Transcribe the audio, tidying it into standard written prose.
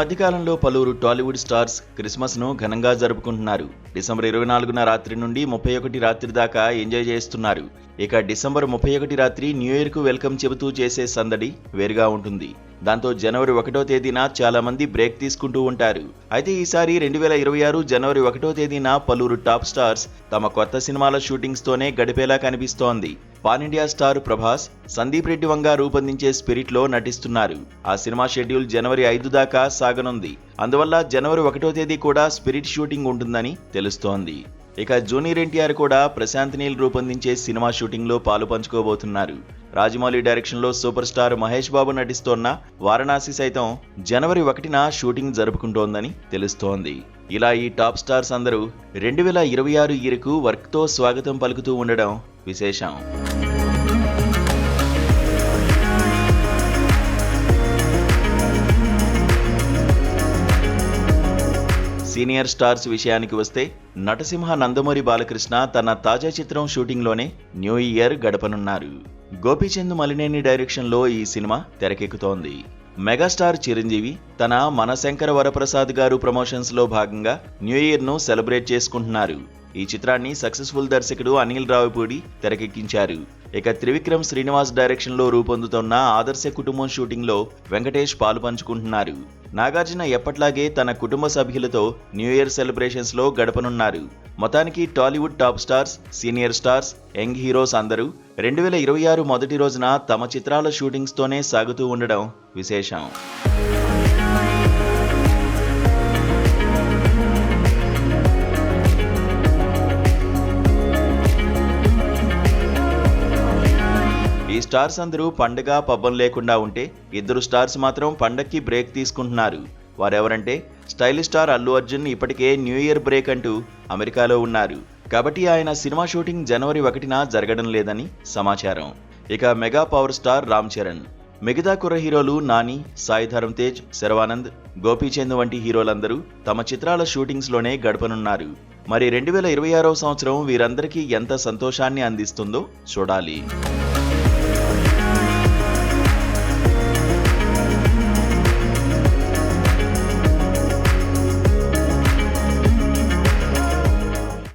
మధ్యకాలంలో పలువురు టాలీవుడ్ స్టార్స్ క్రిస్మస్ను ఘనంగా జరుపుకుంటున్నారు. డిసెంబర్ 24న రాత్రి నుండి 31 రాత్రి దాకా ఎంజాయ్ చేస్తున్నారు. ఇక డిసెంబర్ 31 రాత్రి న్యూ ఇయర్కు వెల్కమ్ చెబుతూ చేసే సందడి వేరుగా ఉంటుంది. దాంతో జనవరి 1వ తేదీన చాలా మంది బ్రేక్ తీసుకుంటూ ఉంటారు. అయితే ఈసారి 2026 జనవరి 1వ తేదీన పలువురు టాప్ స్టార్స్ తమ కొత్త సినిమాల షూటింగ్స్ తోనే గడిపేలా కనిపిస్తోంది. Pan India star Prabhas, Sandeep Reddy Vanga రూపొందించే స్పిరిట్ లో నటిస్తున్నారు. ఆ సినిమా షెడ్యూల్ జనవరి 5 దాకా సాగనుంది. అందువల్ల జనవరి 1వ తేదీ కూడా స్పిరిట్ షూటింగ్ ఉంటుందని తెలుస్తోంది. ఇక జూనియర్ ఎన్టీఆర్ కూడా ప్రశాంత్ నీల్ రూపొందించే సినిమా షూటింగ్ లో పాలు పంచుకోబోతున్నారు. రాజమౌళి డైరెక్షన్ లో సూపర్ స్టార్ మహేష్ బాబు నటిస్తోన్న వారణాసి సైతం జనవరి 1న షూటింగ్ జరుపుకుంటోందని తెలుస్తోంది. ఇలా ఈ టాప్ స్టార్స్ అందరూ 2026 ఇయర్కు వర్క్ తో స్వాగతం పలుకుతూ ఉండడం విశేషం. సీనియర్ స్టార్స్ విషయానికి వస్తే నటసింహ నందమూరి బాలకృష్ణ తన తాజా చిత్రం షూటింగ్లోనే న్యూ ఇయర్ గడపనున్నారు. గోపీచంద్ మలినేని డైరెక్షన్లో ఈ సినిమా తెరకెక్కుతోంది. మెగాస్టార్ చిరంజీవి తన మనశంకర వరప్రసాద్ గారు ప్రమోషన్స్లో భాగంగా న్యూ ఇయర్ను సెలబ్రేట్ చేసుకుంటున్నారు. ఈ చిత్రాన్ని సక్సెస్ఫుల్ దర్శకుడు అనిల్ రావిపూడి తెరకెక్కించారు. ఇక త్రివిక్రమ్ శ్రీనివాస్ డైరెక్షన్లో రూపొందుతున్న ఆదర్శ కుటుంబం షూటింగ్లో వెంకటేష్ పాలు పంచుకుంటున్నారు. నాగార్జున ఎప్పట్లాగే తన కుటుంబ సభ్యులతో న్యూ ఇయర్ సెలబ్రేషన్స్ లో గడపనున్నారు. మొత్తానికి Tollywood top stars, senior stars, young heroes అందరూ 2026 మొదటి రోజున తమ చిత్రాల షూటింగ్స్ తోనే సాగుతూ ఉండడం విశేషం. ఈ స్టార్స్ అందరూ పండగ పబ్బం లేకుండా ఉంటే ఇద్దరు స్టార్స్ మాత్రం పండక్కి బ్రేక్ తీసుకుంటున్నారు. వారెవరంటే స్టైలిష్ స్టార్ అల్లు అర్జున్ ఇప్పటికే న్యూ ఇయర్ బ్రేక్ అంటూ అమెరికాలో ఉన్నారు. కాబట్టి ఆయన సినిమా షూటింగ్ జనవరి 1న జరగడం లేదని సమాచారం. ఇక mega power star Ram Charan, మిగతా కుర్ర హీరోలు నాని, సాయి ధరమ్ తేజ్, శర్వానంద్, గోపీచంద్ వంటి హీరోలందరూ తమ చిత్రాల షూటింగ్స్ లోనే గడపనున్నారు. మరి 2026వ సంవత్సరం వీరందరికీ ఎంత సంతోషాన్ని అందిస్తుందో చూడాలి.